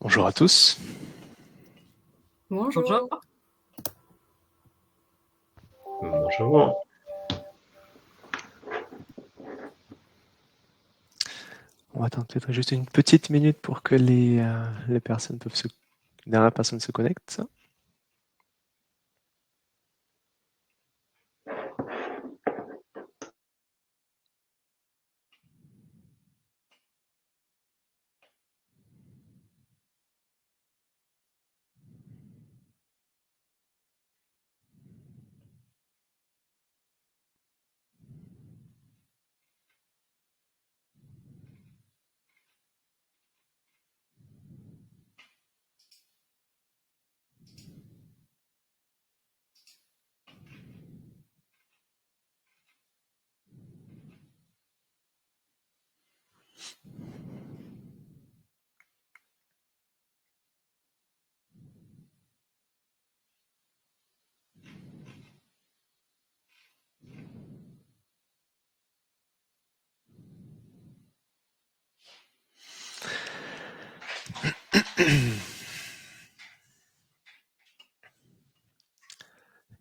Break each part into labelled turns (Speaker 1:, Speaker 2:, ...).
Speaker 1: Bonjour à tous.
Speaker 2: Bonjour.
Speaker 3: Bonjour.
Speaker 1: On va attendre peut-être juste une petite minute pour que les personnes dernière personne se connecte.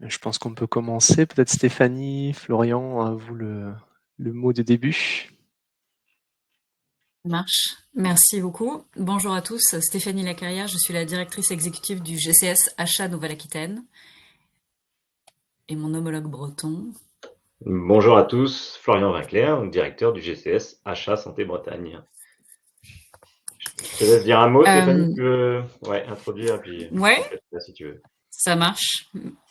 Speaker 1: Je pense qu'on peut commencer. Peut-être Stéphanie, Florian, à vous le mot de début.
Speaker 2: Ça marche. Merci beaucoup. Bonjour à tous. Stéphanie Lacarrière, je suis la directrice exécutive du GCS Achat Nouvelle-Aquitaine. Et mon homologue breton.
Speaker 3: Bonjour à tous, Florian Vinclair, directeur du GCS Achat Santé Bretagne. Je te laisse dire un mot, Stéphanie, tu veux introduire, puis
Speaker 2: Ouais,
Speaker 3: si tu veux.
Speaker 2: ça marche.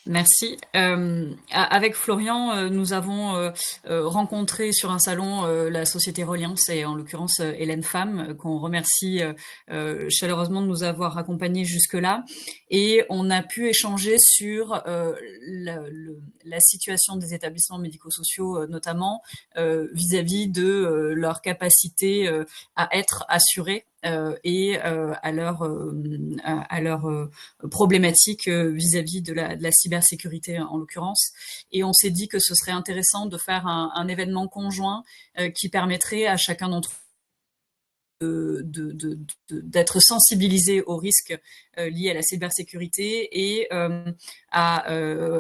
Speaker 2: Merci. Avec Florian, nous avons rencontré sur un salon la société Reliance et en l'occurrence Hélène Pham, qu'on remercie chaleureusement de nous avoir accompagnés jusque-là. Et on a pu échanger sur la situation des établissements médico-sociaux, notamment vis-à-vis de leur capacité à être assurés et à leur problématique vis-à-vis de la cybersécurité en l'occurrence. Et on s'est dit que ce serait intéressant de faire un événement conjoint qui permettrait à chacun d'entre d'être sensibilisé aux risques liés à la cybersécurité et à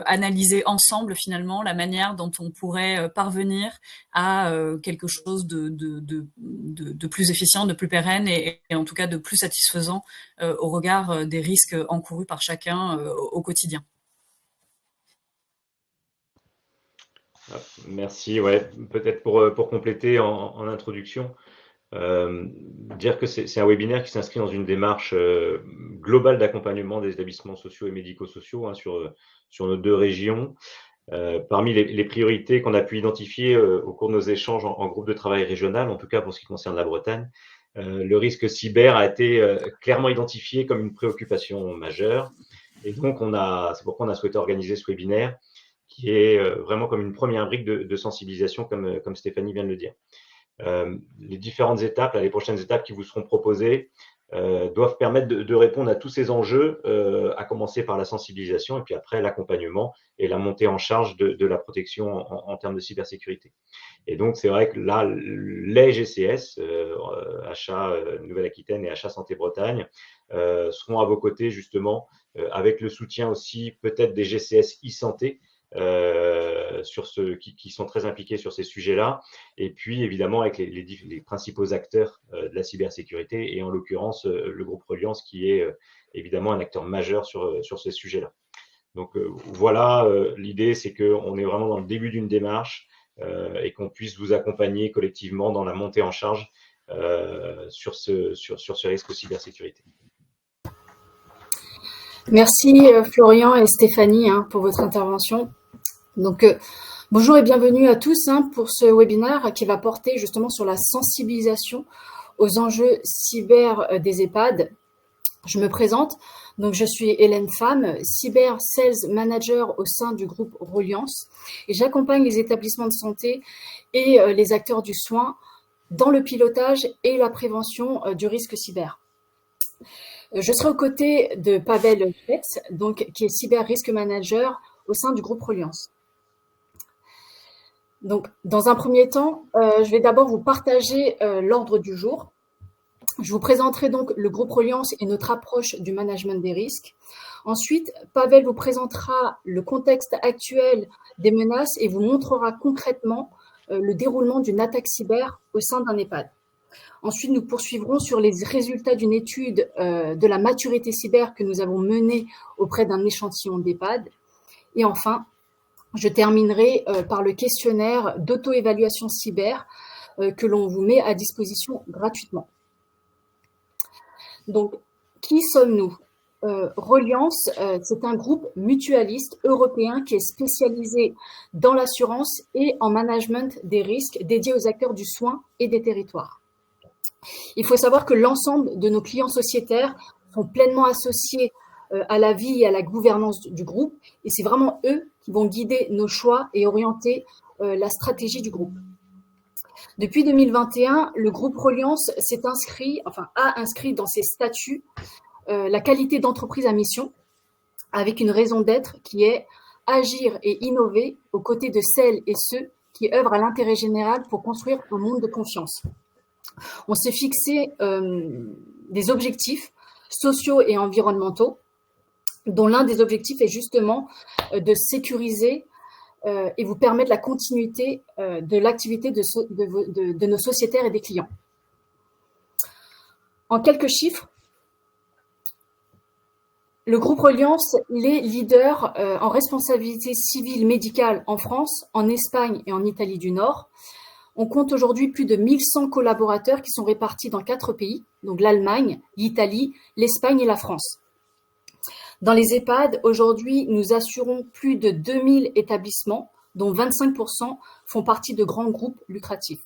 Speaker 2: analyser ensemble finalement la manière dont on pourrait parvenir à quelque chose de plus efficient, de plus pérenne et en tout cas de plus satisfaisant au regard des risques encourus par chacun au quotidien.
Speaker 3: Merci. Peut-être pour compléter en introduction, dire que c'est un webinaire qui s'inscrit dans une démarche globale d'accompagnement des établissements sociaux et médico-sociaux sur nos deux régions. Parmi les priorités qu'on a pu identifier au cours de nos échanges en groupe de travail régional, en tout cas pour ce qui concerne la Bretagne, le risque cyber a été clairement identifié comme une préoccupation majeure. Et donc, c'est pourquoi on a souhaité organiser ce webinaire qui est vraiment comme une première brique de sensibilisation, comme Stéphanie vient de le dire. Les différentes étapes, les prochaines étapes qui vous seront proposées, doivent permettre de répondre à tous ces enjeux, à commencer par la sensibilisation et puis après l'accompagnement et la montée en charge de la protection en termes de cybersécurité. Et donc, c'est vrai que là, les GCS, Achat Nouvelle-Aquitaine et Achat Santé Bretagne, seront à vos côtés justement, avec le soutien aussi peut-être des GCS e-santé, qui sont très impliqués sur ces sujets-là, et puis évidemment avec les principaux acteurs de la cybersécurité, et en l'occurrence le groupe Reliance qui est évidemment un acteur majeur sur ces sujets-là. Donc voilà, l'idée c'est qu'on est vraiment dans le début d'une démarche et qu'on puisse vous accompagner collectivement dans la montée en charge sur ce risque cybersécurité.
Speaker 4: Merci Florian et Stéphanie pour votre intervention. Donc bonjour et bienvenue à tous pour ce webinaire qui va porter justement sur la sensibilisation aux enjeux cyber des EHPAD. Je me présente, donc je suis Hélène Pham, Cyber Sales Manager au sein du groupe Reliance et j'accompagne les établissements de santé et les acteurs du soin dans le pilotage et la prévention du risque cyber. Je serai aux côtés de Pavel Fetz, qui est Cyber Risk Manager au sein du groupe Reliance. Donc, dans un premier temps, je vais d'abord vous partager l'ordre du jour. Je vous présenterai donc le groupe Reliance et notre approche du management des risques. Ensuite, Pavel vous présentera le contexte actuel des menaces et vous montrera concrètement le déroulement d'une attaque cyber au sein d'un EHPAD. Ensuite, nous poursuivrons sur les résultats d'une étude de la maturité cyber que nous avons menée auprès d'un échantillon d'EHPAD. Et enfin, je terminerai par le questionnaire d'auto-évaluation cyber que l'on vous met à disposition gratuitement. Donc, qui sommes-nous? Reliance, c'est un groupe mutualiste européen qui est spécialisé dans l'assurance et en management des risques dédié aux acteurs du soin et des territoires. Il faut savoir que l'ensemble de nos clients sociétaires sont pleinement associés à la vie et à la gouvernance du groupe, et c'est vraiment eux qui vont guider nos choix et orienter la stratégie du groupe. Depuis 2021, le groupe Reliance a inscrit dans ses statuts la qualité d'entreprise à mission, avec une raison d'être qui est agir et innover aux côtés de celles et ceux qui œuvrent à l'intérêt général pour construire un monde de confiance. On s'est fixé des objectifs sociaux et environnementaux, dont l'un des objectifs est justement de sécuriser et vous permettre la continuité de l'activité de nos sociétaires et des clients. En quelques chiffres, le groupe Reliance, les leaders en responsabilité civile médicale en France, en Espagne et en Italie du Nord. On compte aujourd'hui plus de 1100 collaborateurs qui sont répartis dans 4 pays, donc l'Allemagne, l'Italie, l'Espagne et la France. Dans les EHPAD, aujourd'hui, nous assurons plus de 2000 établissements, dont 25% font partie de grands groupes lucratifs.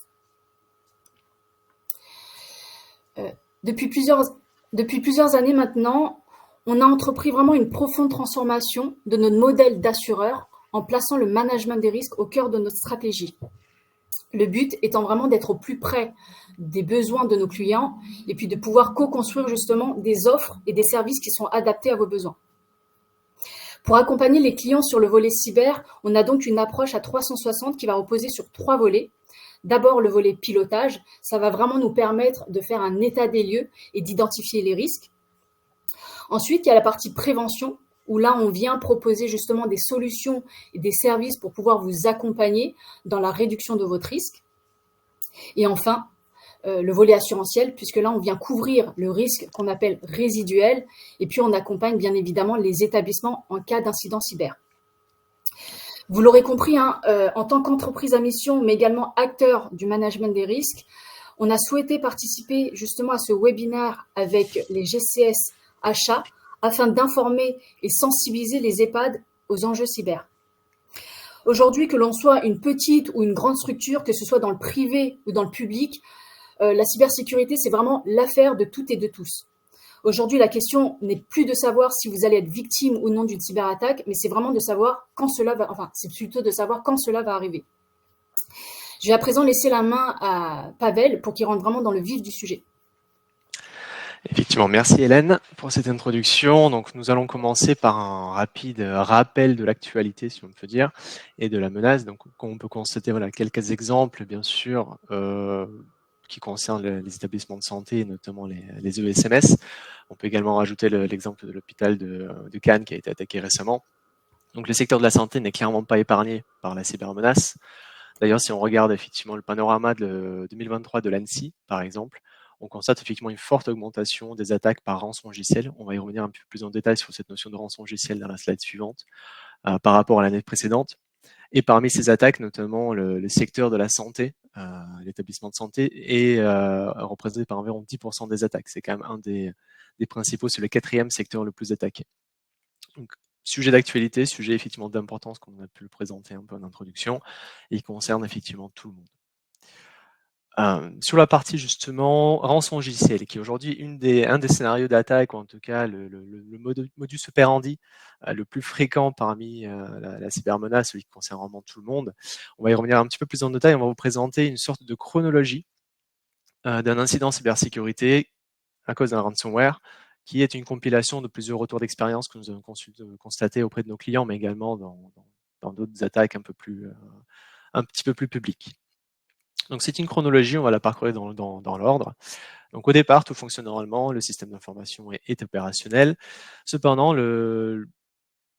Speaker 4: Depuis plusieurs années maintenant, on a entrepris vraiment une profonde transformation de notre modèle d'assureur en plaçant le management des risques au cœur de notre stratégie. Le but étant vraiment d'être au plus près des besoins de nos clients et puis de pouvoir co-construire justement des offres et des services qui sont adaptés à vos besoins. Pour accompagner les clients sur le volet cyber, on a donc une approche à 360 qui va reposer sur 3 volets. D'abord, le volet pilotage, ça va vraiment nous permettre de faire un état des lieux et d'identifier les risques. Ensuite, il y a la partie prévention, où là, on vient proposer justement des solutions et des services pour pouvoir vous accompagner dans la réduction de votre risque. Et enfin, le volet assurantiel, puisque là, on vient couvrir le risque qu'on appelle résiduel, et puis on accompagne bien évidemment les établissements en cas d'incident cyber. Vous l'aurez compris, en tant qu'entreprise à mission, mais également acteur du management des risques, on a souhaité participer justement à ce webinaire avec les GCS achats afin d'informer et sensibiliser les EHPAD aux enjeux cyber. Aujourd'hui, que l'on soit une petite ou une grande structure, que ce soit dans le privé ou dans le public, la cybersécurité, c'est vraiment l'affaire de toutes et de tous. Aujourd'hui, la question n'est plus de savoir si vous allez être victime ou non d'une cyberattaque, mais c'est vraiment de savoir quand cela va, c'est plutôt de savoir quand cela va arriver. Je vais à présent laisser la main à Pavel pour qu'il rentre vraiment dans le vif du sujet.
Speaker 1: Effectivement, merci Hélène pour cette introduction. Donc, nous allons commencer par un rapide rappel de l'actualité, si on peut dire, et de la menace. Donc, comme on peut constater, voilà, quelques exemples, bien sûr, qui concernent les établissements de santé, notamment les ESMS. On peut également rajouter l'exemple de l'hôpital de Cannes qui a été attaqué récemment. Donc, le secteur de la santé n'est clairement pas épargné par la cybermenace. D'ailleurs, si on regarde effectivement le panorama de 2023 de l'ANSSI, par exemple, on constate effectivement une forte augmentation des attaques par rançongiciel. On va y revenir un peu plus en détail sur cette notion de rançongiciel dans la slide suivante, par rapport à l'année précédente. Et parmi ces attaques, notamment le secteur de la santé, l'établissement de santé, est représenté par environ 10% des attaques. C'est quand même un des principaux, c'est le 4e secteur le plus attaqué. Donc, sujet d'actualité, sujet effectivement d'importance, comme on a pu le présenter un peu en introduction, et il concerne effectivement tout le monde. Sur la partie justement rançongiciel, qui est aujourd'hui un des scénarios d'attaque, ou en tout cas le modus operandi le plus fréquent parmi la cybermenace, celui qui concerne vraiment tout le monde. On va y revenir un petit peu plus en détail. On va vous présenter une sorte de chronologie d'un incident cybersécurité à cause d'un ransomware, qui est une compilation de plusieurs retours d'expérience que nous avons constatés auprès de nos clients, mais également dans d'autres attaques un petit peu plus publiques. Donc c'est une chronologie, on va la parcourir dans l'ordre. Donc au départ, tout fonctionne normalement, le système d'information est opérationnel. Cependant,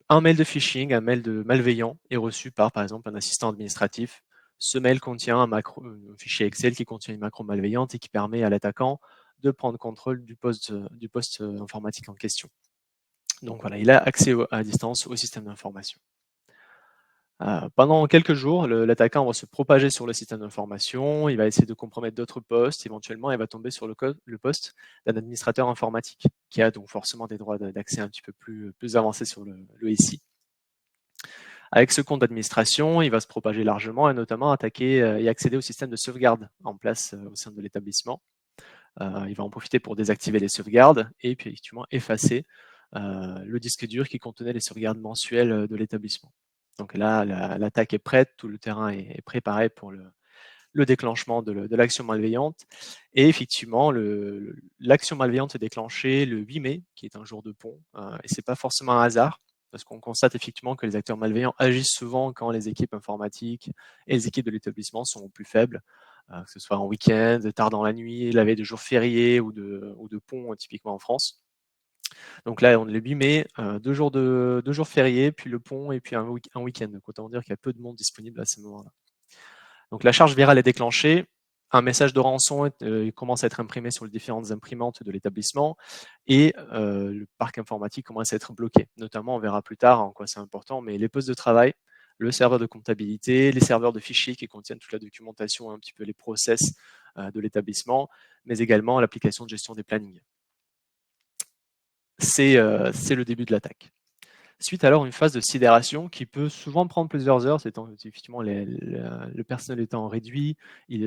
Speaker 1: un mail de phishing, un mail de malveillant est reçu par exemple, un assistant administratif. Ce mail contient un fichier Excel qui contient une macro malveillante et qui permet à l'attaquant de prendre contrôle du poste informatique en question. Donc voilà, il a accès à distance au système d'information. Pendant quelques jours, l'attaquant va se propager sur le système d'information, il va essayer de compromettre d'autres postes, éventuellement il va tomber sur le poste d'un administrateur informatique, qui a donc forcément des droits d'accès un petit peu plus avancés sur le SI. Avec ce compte d'administration, il va se propager largement et notamment attaquer et accéder au système de sauvegarde en place au sein de l'établissement. Il va en profiter pour désactiver les sauvegardes et puis effectivement effacer le disque dur qui contenait les sauvegardes mensuelles de l'établissement. Donc là, l'attaque est prête, tout le terrain est préparé pour le déclenchement de l'action malveillante. Et effectivement, l'action malveillante est déclenchée le 8 mai, qui est un jour de pont. Et c'est pas forcément un hasard, parce qu'on constate effectivement que les acteurs malveillants agissent souvent quand les équipes informatiques et les équipes de l'établissement sont plus faibles, que ce soit en week-end, tard dans la nuit, la veille de jours fériés ou de pont, typiquement en France. Donc là, on est le 8 mai, 2 jours fériés, puis le pont et puis un week-end. Donc autant dire qu'il y a peu de monde disponible à ce moment-là. Donc la charge virale est déclenchée, un message de rançon commence à être imprimé sur les différentes imprimantes de l'établissement et le parc informatique commence à être bloqué. Notamment, on verra plus tard en quoi c'est important, mais les postes de travail, le serveur de comptabilité, les serveurs de fichiers qui contiennent toute la documentation, un petit peu les process de l'établissement, mais également l'application de gestion des plannings. C'est le début de l'attaque. Suite alors une phase de sidération qui peut souvent prendre plusieurs heures, c'est effectivement le personnel étant réduit,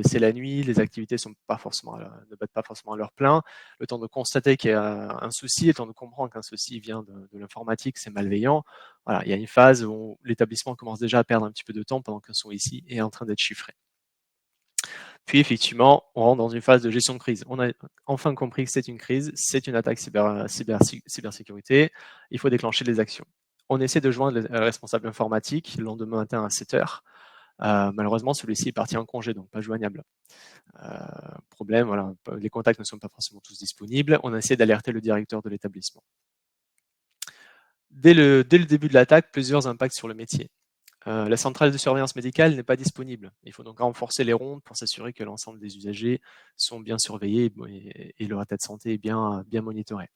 Speaker 1: c'est la nuit, les activités ne battent pas forcément à leur plein, le temps de constater qu'il y a un souci, le temps de comprendre qu'un souci vient de l'informatique, c'est malveillant. Voilà, il y a une phase où l'établissement commence déjà à perdre un petit peu de temps pendant que son ici est en train d'être chiffré. Puis effectivement, on rentre dans une phase de gestion de crise. On a enfin compris que c'est une crise, c'est une attaque cybersécurité, il faut déclencher des actions. On essaie de joindre le responsable informatique le lendemain matin à 7 h. Malheureusement, celui-ci est parti en congé, donc pas joignable. Problème, voilà, les contacts ne sont pas forcément tous disponibles. On essaie d'alerter le directeur de l'établissement. Dès le début de l'attaque, plusieurs impacts sur le métier. La centrale de surveillance médicale n'est pas disponible. Il faut donc renforcer les rondes pour s'assurer que l'ensemble des usagers sont bien surveillés et leur état de santé est bien monitoré.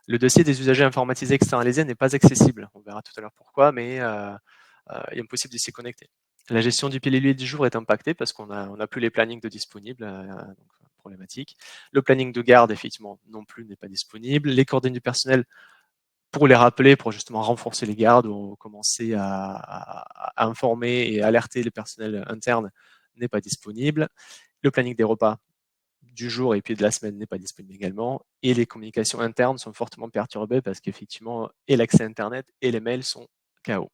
Speaker 1: Le dossier des usagers informatisés externalisés n'est pas accessible. On verra tout à l'heure pourquoi, mais il est impossible de s'y connecter. La gestion du pilier du jour est impactée parce qu'on n'a plus les plannings de disponibles, donc problématique. Le planning de garde, effectivement, non plus n'est pas disponible. Les coordonnées du personnel, pour les rappeler, pour justement renforcer les gardes ou commencer à informer et alerter les personnels internes, n'est pas disponible. Le planning des repas du jour et puis de la semaine n'est pas disponible également. Et les communications internes sont fortement perturbées parce qu'effectivement, et l'accès Internet et les mails sont KO.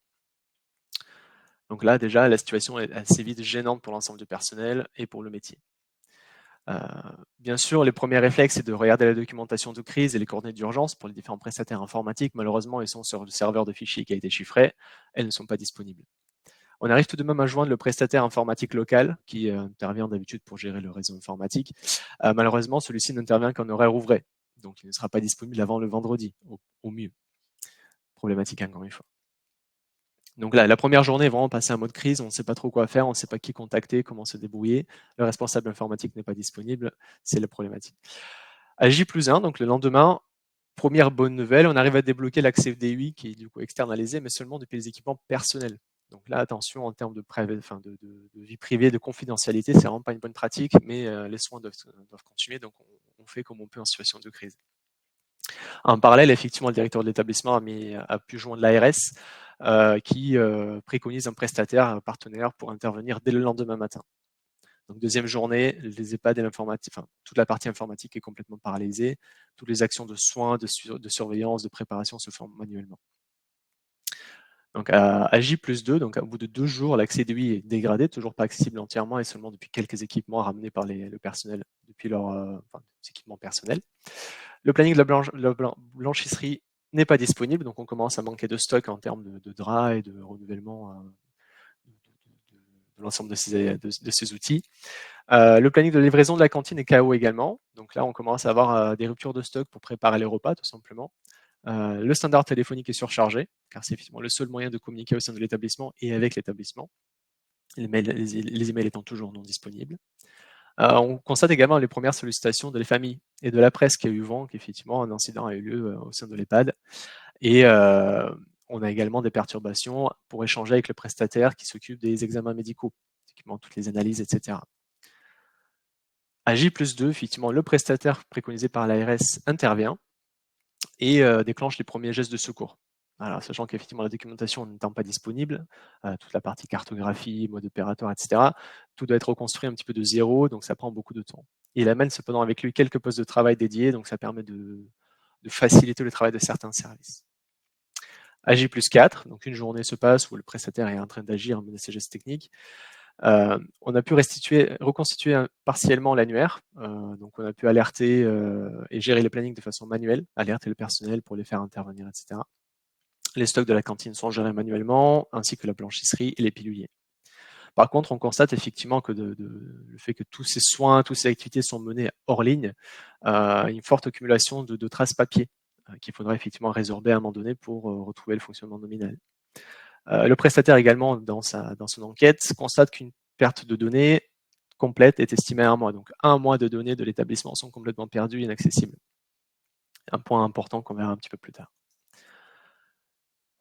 Speaker 1: Donc là, déjà, la situation est assez vite gênante pour l'ensemble du personnel et pour le métier. Bien sûr, les premiers réflexes, c'est de regarder la documentation de crise et les coordonnées d'urgence pour les différents prestataires informatiques. Malheureusement, ils sont sur le serveur de fichiers qui a été chiffré. Elles ne sont pas disponibles. On arrive tout de même à joindre le prestataire informatique local qui intervient d'habitude pour gérer le réseau informatique. Malheureusement, celui-ci n'intervient qu'en horaire ouvré. Donc, il ne sera pas disponible avant le vendredi, au mieux. Problématique encore une fois. Donc là, la première journée est vraiment passée en mode crise, on ne sait pas trop quoi faire, on ne sait pas qui contacter, comment se débrouiller. Le responsable informatique n'est pas disponible, c'est la problématique. À J+1, donc le lendemain, première bonne nouvelle, on arrive à débloquer l'accès DUI qui est du coup externalisé, mais seulement depuis les équipements personnels. Donc là, attention en termes de vie privée, de confidentialité, c'est vraiment pas une bonne pratique, mais les soins doivent continuer, donc on fait comme on peut en situation de crise. En parallèle, effectivement, le directeur de l'établissement a pu joindre l'ARS qui préconise un prestataire, un partenaire pour intervenir dès le lendemain matin. Donc deuxième journée, les EHPAD et l'informatique, toute la partie informatique est complètement paralysée. Toutes les actions de soins, de surveillance, de préparation se font manuellement. Donc à J+2, donc au bout de 2 jours, l'accès DUI est dégradé, toujours pas accessible entièrement et seulement depuis quelques équipements ramenés par le personnel depuis leurs équipements personnels. Le planning de la blanchisserie n'est pas disponible, donc on commence à manquer de stock en termes de draps et de renouvellement l'ensemble de ces outils. Le planning de livraison de la cantine est KO également. Donc là, on commence à avoir des ruptures de stock pour préparer les repas, tout simplement. Le standard téléphonique est surchargé, car c'est effectivement le seul moyen de communiquer au sein de l'établissement et avec l'établissement, les emails étant toujours non disponibles. On constate également les premières sollicitations de les familles et de la presse qui a eu vent qu'effectivement un incident a eu lieu au sein de l'EHPAD. Et on a également des perturbations pour échanger avec le prestataire qui s'occupe des examens médicaux, effectivement toutes les analyses, etc. À J+2, effectivement, le prestataire préconisé par l'ARS intervient et déclenche les premiers gestes de secours. Alors, sachant qu'effectivement la documentation n'étant pas disponible, toute la partie cartographie, mode opératoire, etc., tout doit être reconstruit un petit peu de zéro, donc ça prend beaucoup de temps. Il amène cependant avec lui quelques postes de travail dédiés, donc ça permet de faciliter le travail de certains services. À J+4, donc une journée se passe où le prestataire est en train d'agir, mener ses gestes techniques. On a pu reconstituer partiellement l'annuaire, donc on a pu alerter et gérer les plannings de façon manuelle, alerter le personnel pour les faire intervenir, etc. Les stocks de la cantine sont gérés manuellement, ainsi que la blanchisserie et les piluliers. Par contre, on constate effectivement que le fait que tous ces soins, toutes ces activités sont menées hors ligne, une forte accumulation de traces papier qu'il faudra effectivement résorber à un moment donné pour retrouver le fonctionnement nominal. Le prestataire également, dans son enquête, constate qu'une perte de données complète est estimée à 1 mois. Donc 1 mois de données de l'établissement sont complètement perdues et inaccessibles. Un point important qu'on verra un petit peu plus tard.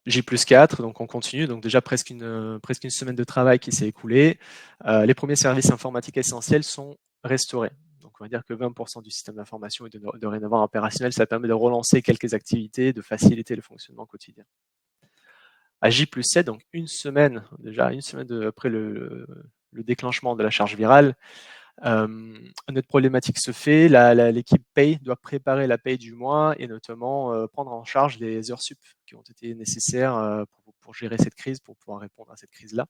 Speaker 1: J+4, donc on continue, donc déjà presque une semaine de travail qui s'est écoulée. Les premiers services informatiques essentiels sont restaurés. Donc on va dire que 20% du système d'information est dorénavant opérationnel. Ça permet de relancer quelques activités, de faciliter le fonctionnement quotidien. À J+7, donc une semaine après le déclenchement de la charge virale, notre problématique se fait, l'équipe paye doit préparer la paye du mois et notamment prendre en charge les heures sup qui ont été nécessaires pour gérer cette crise, pour pouvoir répondre à cette crise-là.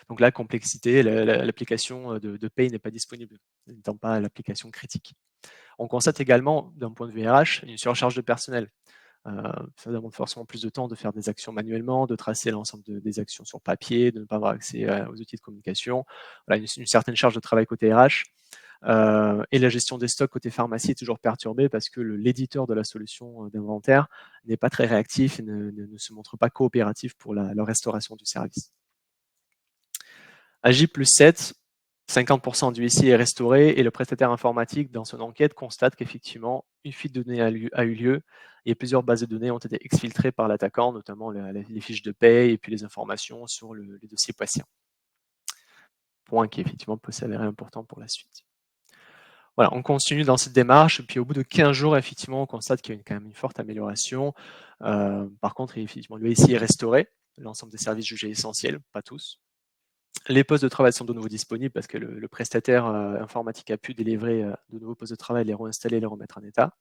Speaker 1: Donc la complexité, l'application de paye n'est pas disponible, n'étant pas l'application critique. On constate également, d'un point de vue RH, une surcharge de personnel. Ça demande forcément plus de temps de faire des actions manuellement, de tracer l'ensemble des actions sur papier, de ne pas avoir accès aux outils de communication. Voilà, une certaine charge de travail côté RH. Et la gestion des stocks côté pharmacie est toujours perturbée parce que l'éditeur de la solution d'inventaire n'est pas très réactif et ne se montre pas coopératif pour la restauration du service. À J+7, 50% du SI est restauré et le prestataire informatique, dans son enquête, constate qu'effectivement, une fuite de données a eu lieu et plusieurs bases de données ont été exfiltrées par l'attaquant, notamment les fiches de paye et puis les informations sur les dossiers patients. Point qui effectivement peut s'avérer important pour la suite. Voilà, on continue dans cette démarche, puis au bout de 15 jours, effectivement, on constate qu'il y a quand même une forte amélioration. Par contre, effectivement, le SI est restauré, l'ensemble des services jugés essentiels, pas tous. Les postes de travail sont de nouveau disponibles parce que le prestataire informatique a pu délivrer de nouveaux postes de travail, les réinstaller, les remettre en état.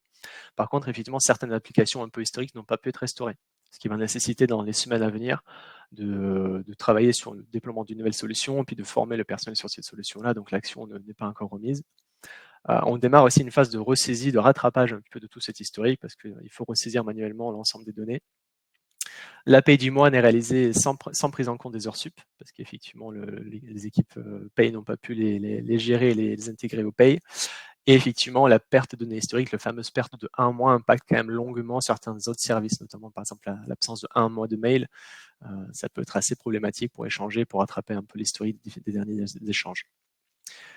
Speaker 1: Par contre, effectivement, certaines applications un peu historiques n'ont pas pu être restaurées, ce qui va nécessiter dans les semaines à venir de travailler sur le déploiement d'une nouvelle solution et puis de former le personnel sur cette solution-là. Donc l'action n'est pas encore remise. On démarre aussi une phase de ressaisie, de rattrapage un peu de tout cet historique parce qu'il faut ressaisir manuellement l'ensemble des données. La paye du mois n'est réalisée sans prise en compte des heures sup, parce qu'effectivement, les équipes paye n'ont pas pu les gérer et les intégrer aux payes. Et effectivement, la perte de données historiques, la fameuse perte de 1 mois, impacte quand même longuement certains autres services, notamment par exemple l'absence de 1 mois de mail. Ça peut être assez problématique pour échanger, pour rattraper un peu l'historique des derniers échanges.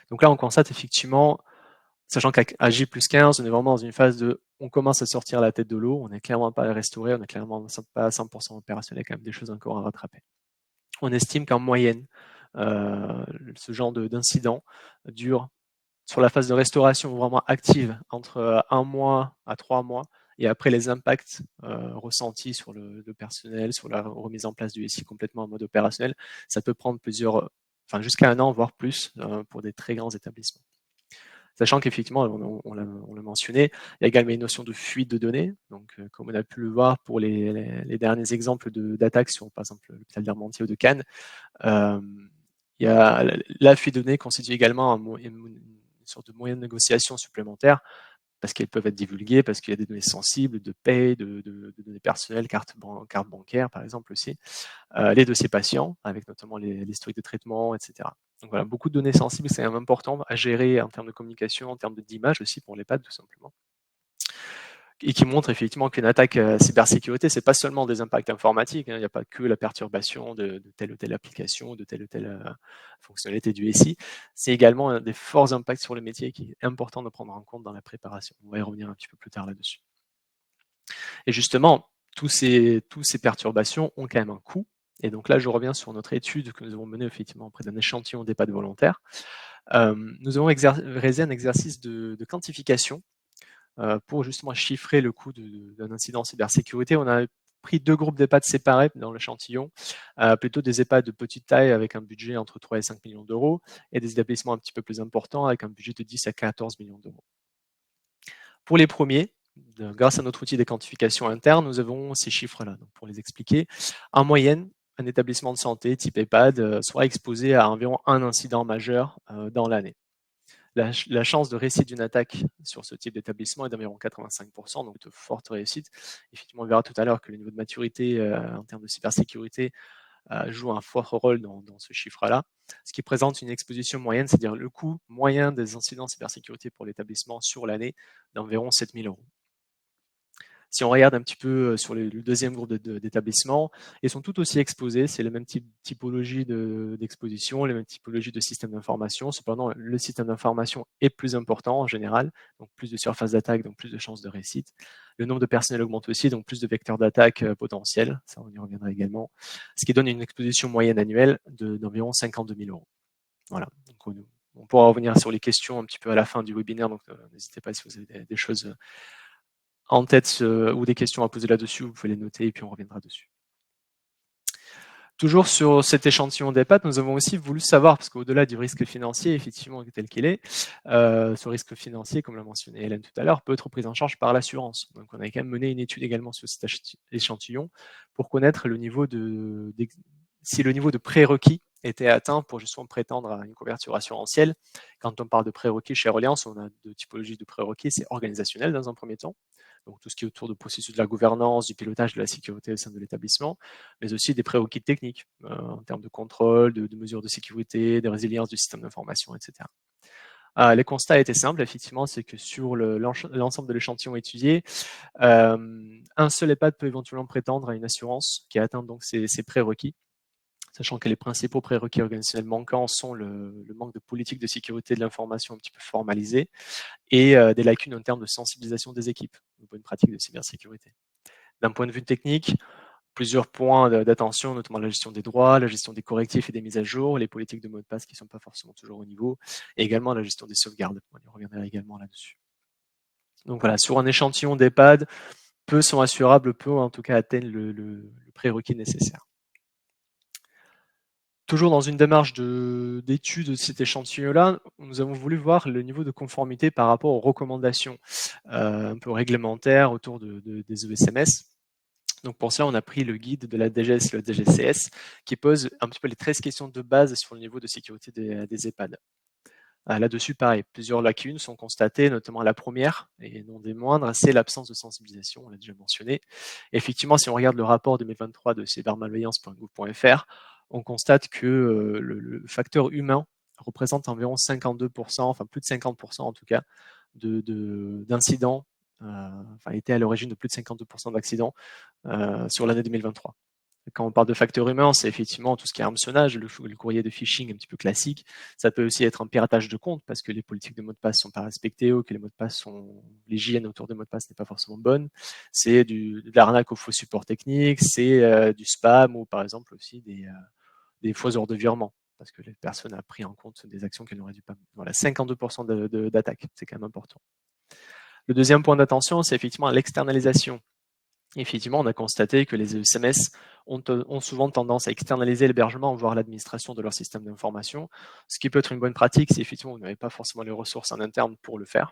Speaker 1: Donc là, on constate effectivement, sachant qu'à J+15, on est vraiment dans une phase de on commence à sortir la tête de l'eau, on n'est clairement pas à restaurer, on n'est clairement pas à 100% opérationnel, il y a quand même des choses encore à rattraper. On estime qu'en moyenne, ce genre d'incident dure sur la phase de restauration vraiment active entre 1 mois à 3 mois, et après les impacts ressentis sur le personnel, sur la remise en place du SI complètement en mode opérationnel, ça peut prendre jusqu'à 1 an, voire plus, pour des très grands établissements. Sachant qu'effectivement, on l'a mentionné, il y a également une notion de fuite de données. Donc, comme on a pu le voir pour les derniers exemples d'attaques sur, par exemple, l'hôpital d'Armentières ou de Cannes, la fuite de données constitue également une sorte de moyen de négociation supplémentaire parce qu'elles peuvent être divulguées, parce qu'il y a des données sensibles de paie, de données personnelles, carte bancaire par exemple aussi, les dossiers patients, avec notamment l'historique de traitement, etc. Donc voilà, beaucoup de données sensibles, c'est important à gérer en termes de communication, en termes d'image aussi pour l'EHPAD tout simplement. Et qui montre effectivement qu'une attaque cybersécurité, c'est pas seulement des impacts informatiques, il n'y a pas que la perturbation de telle ou telle application, de telle ou telle fonctionnalité du SI, c'est également des forts impacts sur le métier qui est important de prendre en compte dans la préparation. On va y revenir un petit peu plus tard là-dessus. Et justement, tous ces perturbations ont quand même un coût. Et donc là, je reviens sur notre étude que nous avons menée effectivement auprès d'un échantillon d'EHPAD volontaires. Nous avons réalisé un exercice de quantification pour justement chiffrer le coût d'un incident cybersécurité. On a pris 2 groupes d'EHPAD séparés dans l'échantillon, plutôt des EHPAD de petite taille avec un budget entre 3 et 5 millions d'euros et des établissements un petit peu plus importants avec un budget de 10 à 14 millions d'euros. Pour les premiers, grâce à notre outil de quantification interne, nous avons ces chiffres-là. Donc pour les expliquer, en moyenne, un établissement de santé type EHPAD sera exposé à environ un incident majeur dans l'année. La chance de réussite d'une attaque sur ce type d'établissement est d'environ 85%, donc de forte réussite. Effectivement, on verra tout à l'heure que le niveau de maturité en termes de cybersécurité joue un fort rôle dans ce chiffre-là, ce qui présente une exposition moyenne, c'est-à-dire le coût moyen des incidents cybersécurité pour l'établissement sur l'année d'environ 7 000 euros. Si on regarde un petit peu sur le deuxième groupe d'établissements, ils sont tout aussi exposés, c'est la même typologie d'exposition, les mêmes typologies de systèmes d'information. Cependant, le système d'information est plus important en général, donc plus de surface d'attaque, donc plus de chances de réussite. Le nombre de personnel augmente aussi, donc plus de vecteurs d'attaque potentiels, ça on y reviendra également, ce qui donne une exposition moyenne annuelle d'environ 52 000 euros. Voilà, donc on pourra revenir sur les questions un petit peu à la fin du webinaire, donc n'hésitez pas si vous avez des choses en tête ou des questions à poser là-dessus, vous pouvez les noter et puis on reviendra dessus. Toujours sur cet échantillon d'EHPAD, nous avons aussi voulu savoir, parce qu'au-delà du risque financier, effectivement, tel qu'il est, ce risque financier, comme l'a mentionné Hélène tout à l'heure, peut être pris en charge par l'assurance. Donc on a quand même mené une étude également sur cet échantillon pour connaître le niveau si le niveau de prérequis était atteint pour justement prétendre à une couverture assurantielle. Quand on parle de prérequis chez Reliance, on a deux typologies de prérequis, c'est organisationnel dans un premier temps, donc tout ce qui est autour du processus de la gouvernance, du pilotage de la sécurité au sein de l'établissement, mais aussi des prérequis techniques en termes de contrôle, de mesures de sécurité, de résilience du système d'information, etc. Les constats étaient simples, effectivement, c'est que sur l'ensemble de l'échantillon étudié, un seul EHPAD peut éventuellement prétendre à une assurance qui atteint donc ces prérequis, sachant que les principaux prérequis organisationnels manquants sont le manque de politique de sécurité de l'information un petit peu formalisée et des lacunes en termes de sensibilisation des équipes aux bonnes pratiques de cybersécurité. D'un point de vue technique, plusieurs points d'attention, notamment la gestion des droits, la gestion des correctifs et des mises à jour, les politiques de mot de passe qui ne sont pas forcément toujours au niveau, et également la gestion des sauvegardes. On y reviendra également là-dessus. Donc voilà, sur un échantillon d'EHPAD, peu sont assurables, peu en tout cas atteignent le prérequis nécessaire. Toujours dans une démarche d'étude de cet échantillon-là, nous avons voulu voir le niveau de conformité par rapport aux recommandations un peu réglementaires autour des ESMS. Donc pour cela, on a pris le guide de la DGS et le DGCS qui pose un petit peu les 13 questions de base sur le niveau de sécurité des EHPAD. Là-dessus, pareil, plusieurs lacunes sont constatées, notamment la première, et non des moindres, c'est l'absence de sensibilisation, on l'a déjà mentionné. Et effectivement, si on regarde le rapport 2023 de cybermalveillance.gouv.fr, on constate que le facteur humain représente environ 52%, enfin plus de 50% en tout cas, d'incidents, était à l'origine de plus de 52% d'accidents sur l'année 2023. Quand on parle de facteurs humains, c'est effectivement tout ce qui est hameçonnage, le courrier de phishing un petit peu classique. Ça peut aussi être un piratage de compte parce que les politiques de mots de passe sont pas respectées ou que l'hygiène autour des mots de passe n'est pas forcément bonne. C'est de l'arnaque au faux support technique, c'est du spam ou par exemple aussi des faux ordres de virement parce que les personnes ont pris en compte des actions qu'elles n'auraient dû pas. Voilà, 52% d'attaques, c'est quand même important. Le deuxième point d'attention, c'est effectivement l'externalisation. Effectivement, on a constaté que les ESMS ont souvent tendance à externaliser l'hébergement, voire l'administration de leur système d'information, ce qui peut être une bonne pratique si effectivement vous n'avez pas forcément les ressources en interne pour le faire.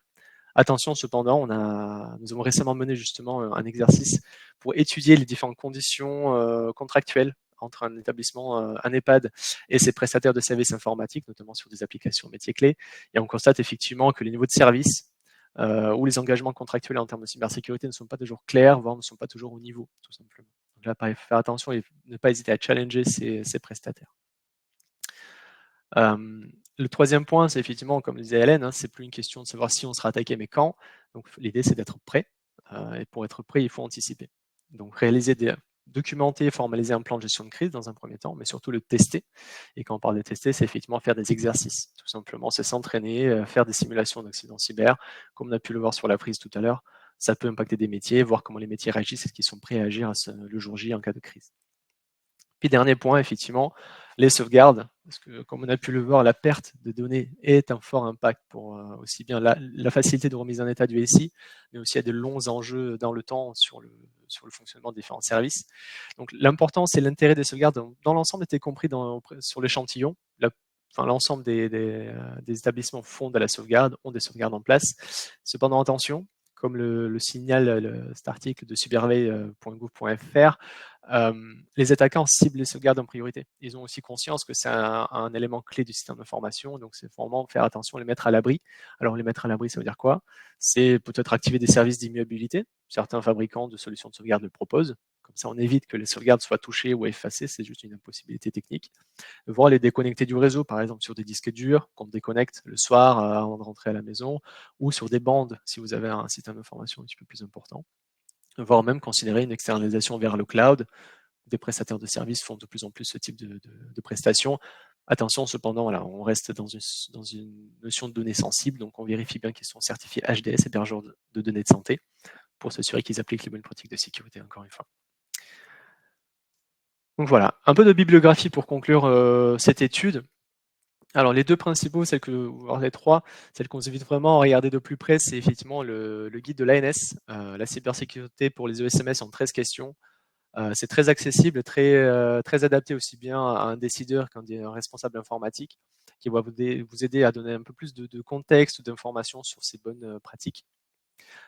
Speaker 1: Attention cependant, nous avons récemment mené justement un exercice pour étudier les différentes conditions contractuelles entre un établissement, un EHPAD et ses prestataires de services informatiques, notamment sur des applications métiers clés. Et on constate effectivement que les niveaux de service où les engagements contractuels en termes de cybersécurité ne sont pas toujours clairs, voire ne sont pas toujours au niveau, tout simplement. Donc là, pareil, faire attention et ne pas hésiter à challenger ces prestataires. Le troisième point, c'est effectivement, comme le disait Hélène, c'est plus une question de savoir si on sera attaqué, mais quand. Donc l'idée, c'est d'être prêt. Et pour être prêt, il faut anticiper. Donc documenter, formaliser un plan de gestion de crise dans un premier temps, mais surtout le tester. Et quand on parle de tester, c'est effectivement faire des exercices. Tout simplement, c'est s'entraîner, faire des simulations d'accidents cyber. Comme on a pu le voir sur la prise tout à l'heure, ça peut impacter des métiers, voir comment les métiers réagissent et ce qu'ils sont prêts à agir le jour J en cas de crise. Puis dernier point, effectivement, les sauvegardes, parce que comme on a pu le voir, la perte de données est un fort impact pour aussi bien la facilité de remise en état du SI, mais aussi à de longs enjeux dans le temps sur le fonctionnement des différents services. Donc l'important, c'est l'intérêt des sauvegardes dans l'ensemble était compris sur l'échantillon. L'ensemble des établissements font de la sauvegarde, ont des sauvegardes en place. Cependant, attention, comme le signale cet article de cyberveille.gouv.fr, les attaquants ciblent les sauvegardes en priorité. Ils ont aussi conscience que c'est un élément clé du système d'information, donc c'est vraiment faire attention, les mettre à l'abri. Alors les mettre à l'abri, ça veut dire quoi? C'est peut-être activer des services d'immuabilité. Certains fabricants de solutions de sauvegarde le proposent. Comme ça, on évite que les sauvegardes soient touchées ou effacées, c'est juste une impossibilité technique. Voir les déconnecter du réseau, par exemple sur des disques durs qu'on déconnecte le soir avant de rentrer à la maison, ou sur des bandes si vous avez un système d'information un petit peu plus important. Voire même considérer une externalisation vers le cloud. Des prestataires de services font de plus en plus ce type de prestations. Attention cependant, voilà, on reste dans une notion de données sensibles, donc on vérifie bien qu'ils sont certifiés HDS, hébergeurs de données de santé, pour s'assurer qu'ils appliquent les bonnes pratiques de sécurité, encore une fois. Donc voilà, un peu de bibliographie pour conclure cette étude. Alors les deux principaux, les trois, celles qu'on vous invite vraiment à regarder de plus près, c'est effectivement le guide de l'ANS, la cybersécurité pour les ESMS en 13 questions. C'est très accessible, très adapté aussi bien à un décideur qu'un responsable informatique, qui va vous aider à donner un peu plus de contexte ou d'informations sur ces bonnes pratiques.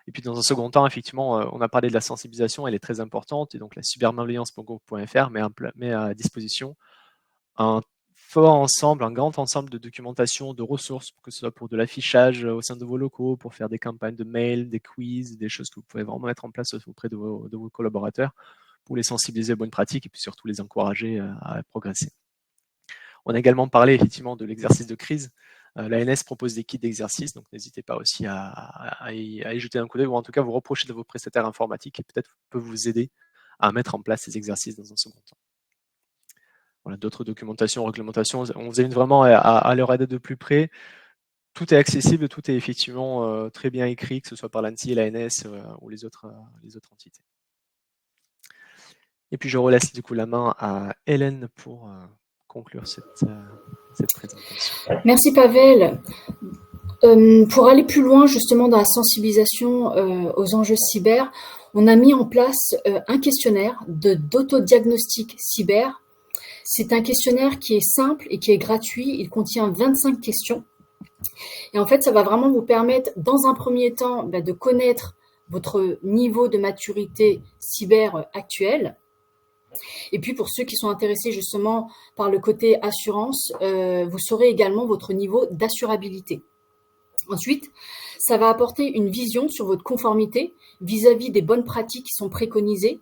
Speaker 1: Et puis dans un second temps, effectivement, on a parlé de la sensibilisation, elle est très importante, et donc la cybermalveillance.gouv.fr met à disposition un grand ensemble de documentation, de ressources, que ce soit pour de l'affichage au sein de vos locaux, pour faire des campagnes de mails, des quiz, des choses que vous pouvez vraiment mettre en place auprès de vos collaborateurs pour les sensibiliser aux bonnes pratiques et puis surtout les encourager à progresser. On a également parlé effectivement de l'exercice de crise. L'ANS propose des kits d'exercice, donc n'hésitez pas aussi à y jeter un coup d'œil ou en tout cas vous rapprocher de vos prestataires informatiques qui peut-être peuvent vous aider à mettre en place ces exercices dans un second temps. Voilà, d'autres documentations, réglementations, on vous invite vraiment à leur aider de plus près. Tout est accessible, tout est effectivement très bien écrit, que ce soit par l'ANSSI, l'ANS ou les autres entités. Et puis je relaisse du coup la main à Hélène pour conclure cette présentation.
Speaker 4: Merci Pavel. Pour aller plus loin justement dans la sensibilisation aux enjeux cyber, on a mis en place un questionnaire d'autodiagnostic cyber. C'est un questionnaire qui est simple et qui est gratuit. Il contient 25 questions. Et en fait, ça va vraiment vous permettre, dans un premier temps, de connaître votre niveau de maturité cyber actuel. Et puis, pour ceux qui sont intéressés justement par le côté assurance, vous saurez également votre niveau d'assurabilité. Ensuite, ça va apporter une vision sur votre conformité vis-à-vis des bonnes pratiques qui sont préconisées,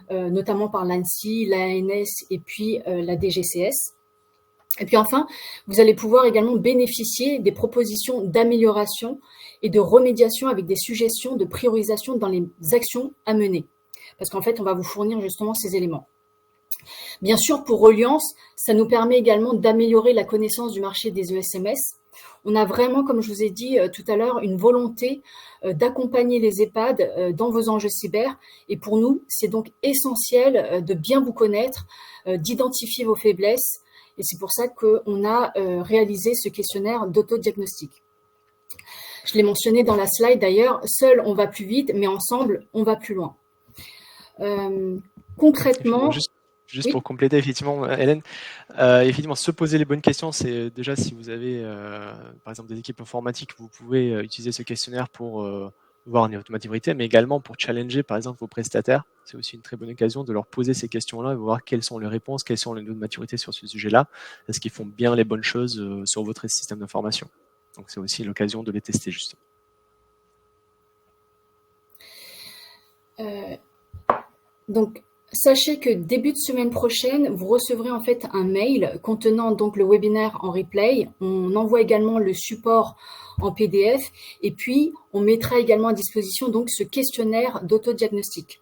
Speaker 4: notamment par l'ANSSI, l'ANS et puis la DGCS. Et puis enfin, vous allez pouvoir également bénéficier des propositions d'amélioration et de remédiation avec des suggestions de priorisation dans les actions à mener. Parce qu'en fait, on va vous fournir justement ces éléments. Bien sûr, pour Reliance, ça nous permet également d'améliorer la connaissance du marché des ESMS. On a vraiment, comme je vous ai dit tout à l'heure, une volonté d'accompagner les EHPAD dans vos enjeux cyber. Et pour nous, c'est donc essentiel de bien vous connaître, d'identifier vos faiblesses. Et c'est pour ça qu'on a réalisé ce questionnaire d'autodiagnostic. Je l'ai mentionné dans la slide d'ailleurs, seul on va plus vite, mais ensemble on va plus loin. Concrètement...
Speaker 1: Juste oui. Pour compléter, effectivement, Hélène, effectivement, se poser les bonnes questions, c'est déjà si vous avez, par exemple, des équipes informatiques, vous pouvez utiliser ce questionnaire pour voir un niveau de maturité, mais également pour challenger, par exemple, vos prestataires. C'est aussi une très bonne occasion de leur poser ces questions-là et voir quelles sont les réponses, quels sont les niveaux de maturité sur ce sujet-là. Est-ce qu'ils font bien les bonnes choses sur votre système d'information? Donc, c'est aussi l'occasion de les tester, justement.
Speaker 4: Donc, sachez que début de semaine prochaine, vous recevrez en fait un mail contenant donc le webinaire en replay. On envoie également le support en PDF et puis on mettra également à disposition donc ce questionnaire d'autodiagnostic.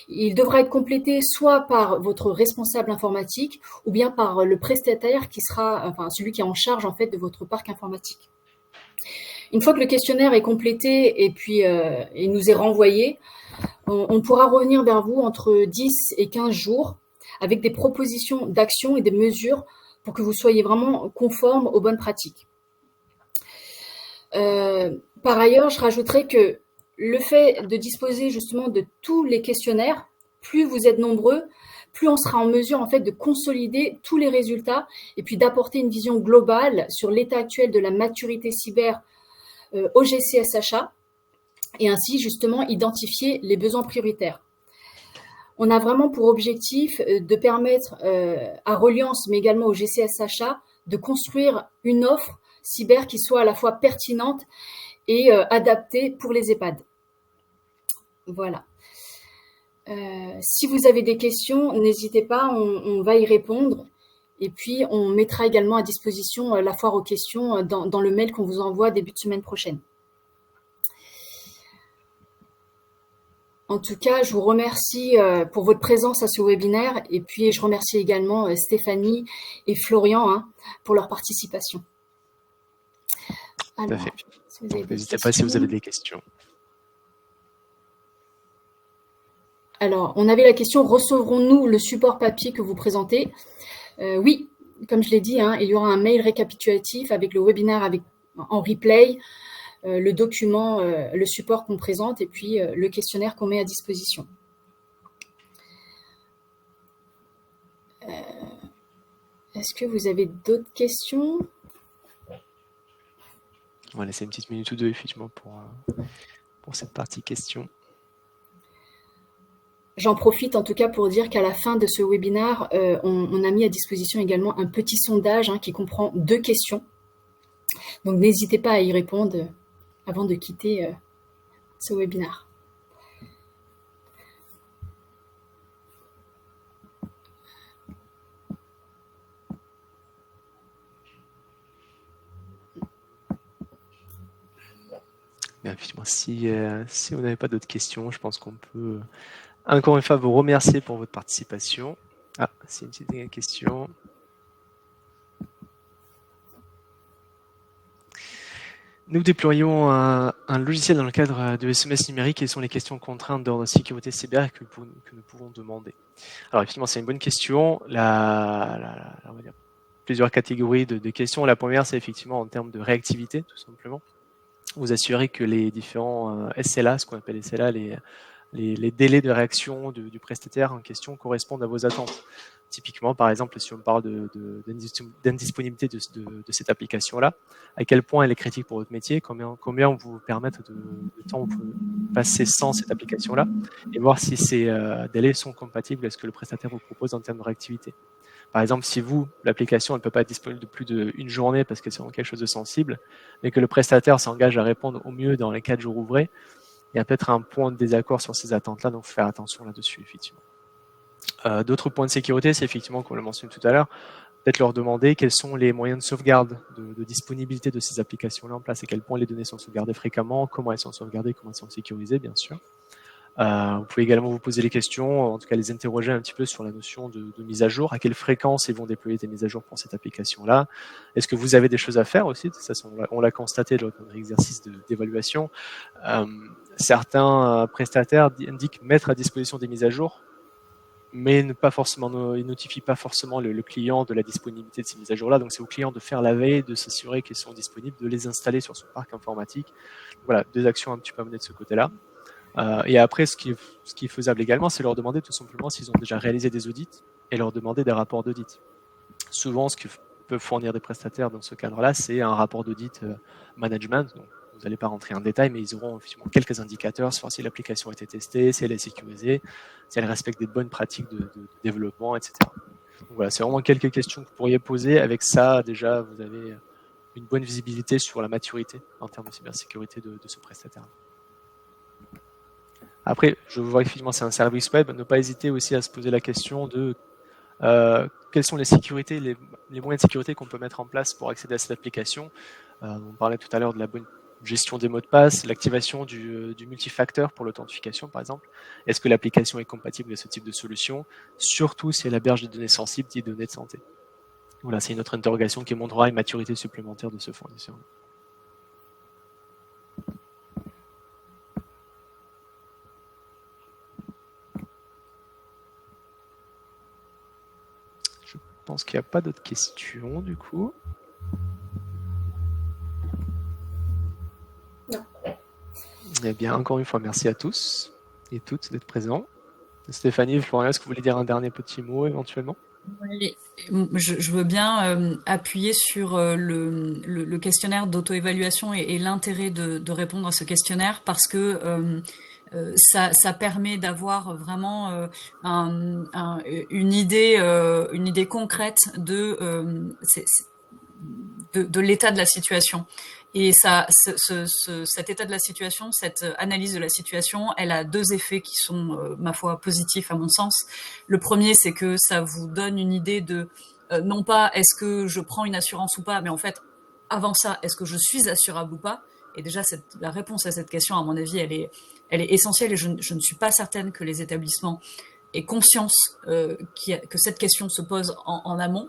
Speaker 4: Il devra être complété soit par votre responsable informatique ou bien par le prestataire qui sera, enfin celui qui est en charge en fait de votre parc informatique. Une fois que le questionnaire est complété et puis il nous est renvoyé, on pourra revenir vers vous entre 10 et 15 jours avec des propositions d'action et des mesures pour que vous soyez vraiment conformes aux bonnes pratiques. Par ailleurs, je rajouterai que le fait de disposer justement de tous les questionnaires, plus vous êtes nombreux, plus on sera en mesure en fait de consolider tous les résultats et puis d'apporter une vision globale sur l'état actuel de la maturité cyber au GCSHA et ainsi justement identifier les besoins prioritaires. On a vraiment pour objectif de permettre à Reliance, mais également au GCSHA, de construire une offre cyber qui soit à la fois pertinente et adaptée pour les EHPAD. Voilà. Si vous avez des questions, n'hésitez pas, on va y répondre. Et puis, on mettra également à disposition la foire aux questions dans le mail qu'on vous envoie début de semaine prochaine. En tout cas, je vous remercie pour votre présence à ce webinaire et puis je remercie également Stéphanie et Florian pour leur participation.
Speaker 1: Alors, n'hésitez pas si vous avez des questions.
Speaker 4: Alors, on avait la question, recevrons-nous le support papier que vous présentez? Oui, comme je l'ai dit, il y aura un mail récapitulatif avec le webinaire en replay, le document, le support qu'on présente et puis le questionnaire qu'on met à disposition. Est-ce que vous avez d'autres questions?
Speaker 1: On va laisser une petite minute ou deux effectivement pour cette partie questions.
Speaker 4: J'en profite en tout cas pour dire qu'à la fin de ce webinaire, on a mis à disposition également un petit sondage qui comprend 2 questions. Donc n'hésitez pas à y répondre avant de quitter ce webinaire.
Speaker 1: Bien, effectivement, si vous n'avez pas d'autres questions, je pense qu'on peut encore une fois vous remercier pour votre participation. Ah, c'est une petite question. Nous déployons un logiciel dans le cadre de SMS numérique. Quelles sont les questions contraintes d'ordre sécurité cyber que nous pouvons demander? Alors effectivement, c'est une bonne question. On va dire plusieurs catégories de questions. La première, c'est effectivement en termes de réactivité, tout simplement. Vous assurer que les différents SLA, ce qu'on appelle SLA, les délais de réaction du prestataire en question correspondent à vos attentes. Typiquement, par exemple, si on parle d'indisponibilité de cette application-là, à quel point elle est critique pour votre métier, combien vous permettre de temps vous pouvez passer sans cette application-là, et voir si ces délais sont compatibles avec ce que le prestataire vous propose en termes de réactivité. Par exemple, si l'application ne peut pas être disponible de plus d'une journée parce que c'est quelque chose de sensible, mais que le prestataire s'engage à répondre au mieux dans les 4 jours ouvrés, il y a peut-être un point de désaccord sur ces attentes-là, donc il faut faire attention là-dessus, effectivement. D'autres points de sécurité, c'est effectivement, comme on l'a mentionné tout à l'heure, peut-être leur demander quels sont les moyens de sauvegarde, de disponibilité de ces applications-là en place, à quel point les données sont sauvegardées fréquemment, comment elles sont sauvegardées, comment elles sont sécurisées, bien sûr. Vous pouvez également vous poser les questions, en tout cas les interroger un petit peu sur la notion de mise à jour, à quelle fréquence ils vont déployer des mises à jour pour cette application-là. Est-ce que vous avez des choses à faire aussi? Ça, on l'a constaté lors de notre exercice d'évaluation. Certains prestataires indiquent mettre à disposition des mises à jour, mais ils notifient pas forcément le client de la disponibilité de ces mises à jour-là. Donc c'est au client de faire la veille, de s'assurer qu'elles sont disponibles, de les installer sur son parc informatique. Voilà, 2 actions un petit peu à mener de ce côté-là. Et après, ce qui est faisable également, c'est leur demander tout simplement s'ils ont déjà réalisé des audits et leur demander des rapports d'audit. Souvent, ce que peuvent fournir des prestataires dans ce cadre-là, c'est un rapport d'audit management. Donc, vous n'allez pas rentrer en détail, mais ils auront effectivement quelques indicateurs sur si l'application a été testée, si elle est sécurisée, si elle respecte des bonnes pratiques de développement, etc. Donc voilà, c'est vraiment quelques questions que vous pourriez poser. Avec ça, déjà, vous avez une bonne visibilité sur la maturité en termes de cybersécurité de ce prestataire. Après, je vois effectivement c'est un service web, ne pas hésiter aussi à se poser la question de quelles sont les sécurités, les moyens de sécurité qu'on peut mettre en place pour accéder à cette application. On parlait tout à l'heure de la bonne gestion des mots de passe, l'activation du multifacteur pour l'authentification par exemple. Est-ce que l'application est compatible avec ce type de solution, surtout si elle héberge des données sensibles, des données de santé. Voilà, c'est une autre interrogation qui montrera une maturité supplémentaire de ce fournisseur. Je pense qu'il n'y a pas d'autres questions du coup.
Speaker 4: Non.
Speaker 1: Eh bien, encore une fois, merci à tous et toutes d'être présents. Stéphanie, Florian, est-ce que vous voulez dire un dernier petit mot éventuellement?
Speaker 2: Oui, je veux bien appuyer sur le questionnaire d'auto-évaluation et l'intérêt de répondre à ce questionnaire parce que ça permet d'avoir vraiment une idée concrète de l'état de la situation. Et cet état de la situation, cette analyse de la situation, elle a deux effets qui sont, ma foi, positifs à mon sens. Le premier, c'est que ça vous donne une idée de, non pas est-ce que je prends une assurance ou pas, mais en fait, avant ça, est-ce que je suis assurable ou pas? Et déjà, la réponse à cette question, à mon avis, elle est essentielle et je ne suis pas certaine que les établissements aient conscience que cette question se pose en amont.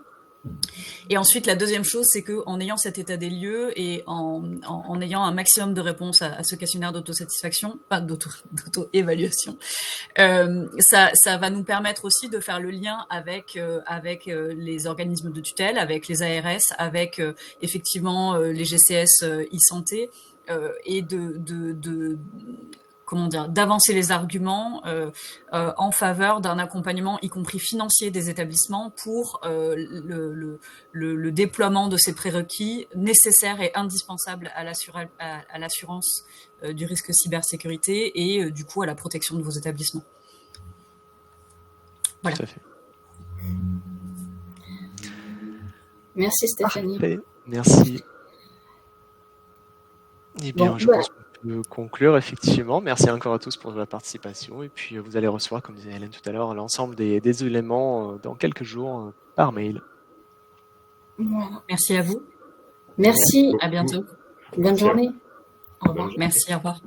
Speaker 2: Et ensuite, la deuxième chose, c'est qu'en ayant cet état des lieux et en ayant un maximum de réponses à ce questionnaire d'autosatisfaction, enfin d'auto-évaluation, ça va nous permettre aussi de faire le lien avec les organismes de tutelle, avec les ARS, avec effectivement les GCS e-santé et d'avancer les arguments en faveur d'un accompagnement, y compris financier, des établissements pour le déploiement de ces prérequis nécessaires et indispensables à l'assurance du risque cybersécurité et du coup à la protection de vos établissements. Voilà.
Speaker 1: Tout à fait.
Speaker 4: Merci Stéphanie.
Speaker 1: Parfait. Merci. Eh bien, je pense qu'on peut conclure effectivement. Merci encore à tous pour la participation. Et puis, vous allez recevoir, comme disait Hélène tout à l'heure, l'ensemble des éléments dans quelques jours par mail.
Speaker 4: Voilà.
Speaker 2: Merci à vous.
Speaker 4: Merci.
Speaker 2: À bientôt.
Speaker 4: Bonne journée. Au revoir.
Speaker 2: Merci, au revoir.